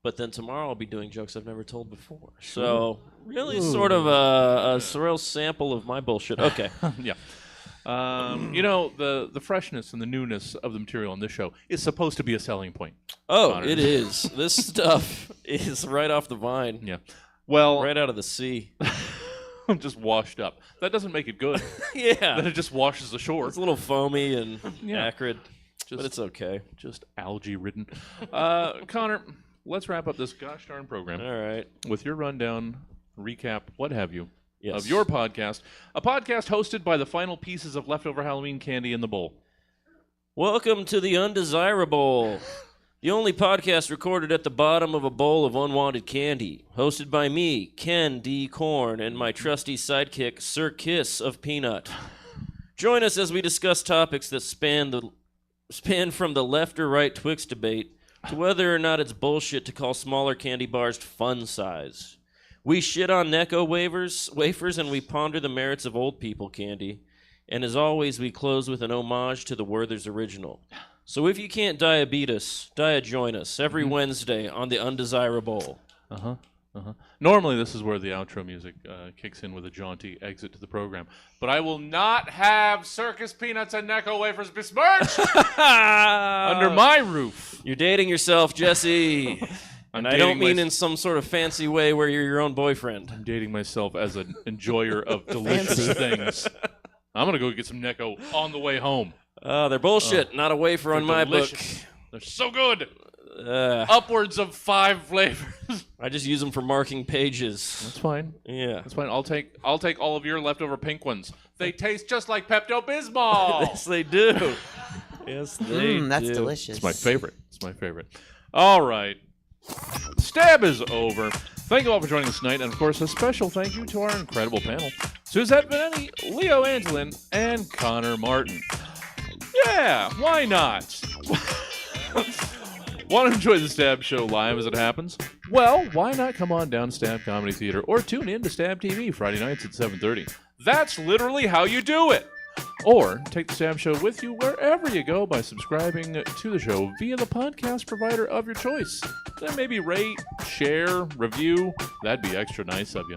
But then tomorrow I'll be doing jokes I've never told before. So really sort of a real sample of my bullshit. Okay. Yeah. You know, the freshness and the newness of the material on this show is supposed to be a selling point. Oh, Connor. it is. This stuff is right off the vine. Yeah. Well, Right out of the sea. just washed up. That doesn't make it good. Then Yeah. it just washes ashore. It's a little foamy and Yeah. acrid, but it's okay. Just algae ridden. Connor, let's wrap up this gosh darn program All right. with your rundown, recap, what have you, Yes. of your podcast. A podcast hosted by the final pieces of leftover Halloween candy in the bowl. Welcome to the Undesirable, the only podcast recorded at the bottom of a bowl of unwanted candy. Hosted by me, Ken D. Korn, and my trusty sidekick, Sir Kiss of Peanut. Join us as we discuss topics that span from the left or right Twix debate to whether or not it's bullshit to call smaller candy bars fun size. We shit on Necco wafers, and we ponder the merits of old people candy. And as always, we close with an homage to the Werther's original. So if you can't diabeat us, join us every Wednesday on the Undesirable. Normally, this is where the outro music kicks in with a jaunty exit to the program. But I will not have circus peanuts and Necco wafers besmirched under my roof. You're dating yourself, Jesse. And I don't mean in some sort of fancy way where you're your own boyfriend. I'm dating myself as an enjoyer of delicious things. I'm going to go get some Necco on the way home. They're bullshit, not a wafer on my book. Delicious. They're so good. Upwards of 5 flavors. I just use them for marking pages. That's fine. Yeah. That's fine. I'll take all of your leftover pink ones. They taste just like Pepto-Bismol. Yes, they do. Yes, they do. That's delicious. It's my favorite. It's my favorite. All right. Stab is over. Thank you all for joining us tonight, and of course, a special thank you to our incredible panel: Suzette Benetti, Leo Antolin, and Connor Martin. Yeah, why not? Want to enjoy the Stab Show live as it happens? Well, why not come on down to Stab Comedy Theater or tune in to Stab TV Friday nights at 7:30. That's literally how you do it. Or take the Stab Show with you wherever you go by subscribing to the show via the podcast provider of your choice. Then maybe rate, share, review. That'd be extra nice of you.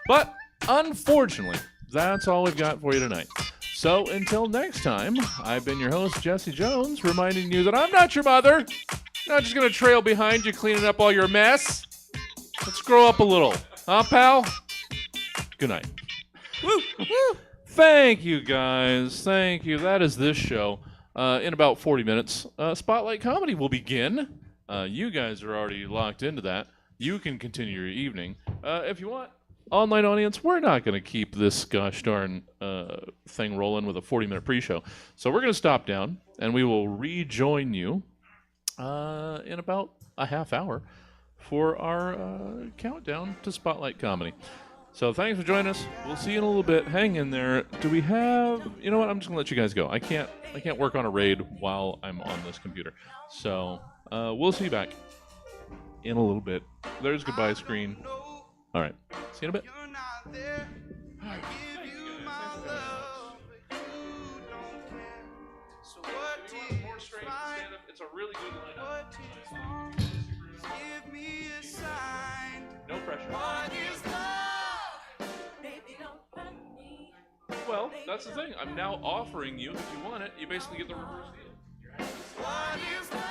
But unfortunately, that's all we've got for you tonight. So until next time, I've been your host, Jesse Jones, reminding you that I'm not your mother. I'm not just going to trail behind you cleaning up all your mess. Let's grow up a little. Huh, pal? Good night. Woo! Woo! Thank you, guys. Thank you. That is this show. In about 40 minutes, Spotlight Comedy will begin. You guys are already locked into that. You can continue your evening. If you want, online audience, we're not going to keep this gosh darn thing rolling with a 40-minute pre-show. So we're going to stop down, and we will rejoin you in about a half hour for our countdown to Spotlight Comedy. So thanks for joining us. We'll see you in a little bit. Hang in there. Do we have... You know what? I'm just going to let you guys go. I can't work on a raid while I'm on this computer. So we'll see you back in a little bit. There's goodbye screen. All right. See you in a bit. You're not there. I give you my love, but you don't care. So what do you find? It's a really good lineup. What do you want? Give me a sign. No pressure. What is love? Well, that's the thing. I'm now offering you, if you want it, you basically get the reverse deal. What is love?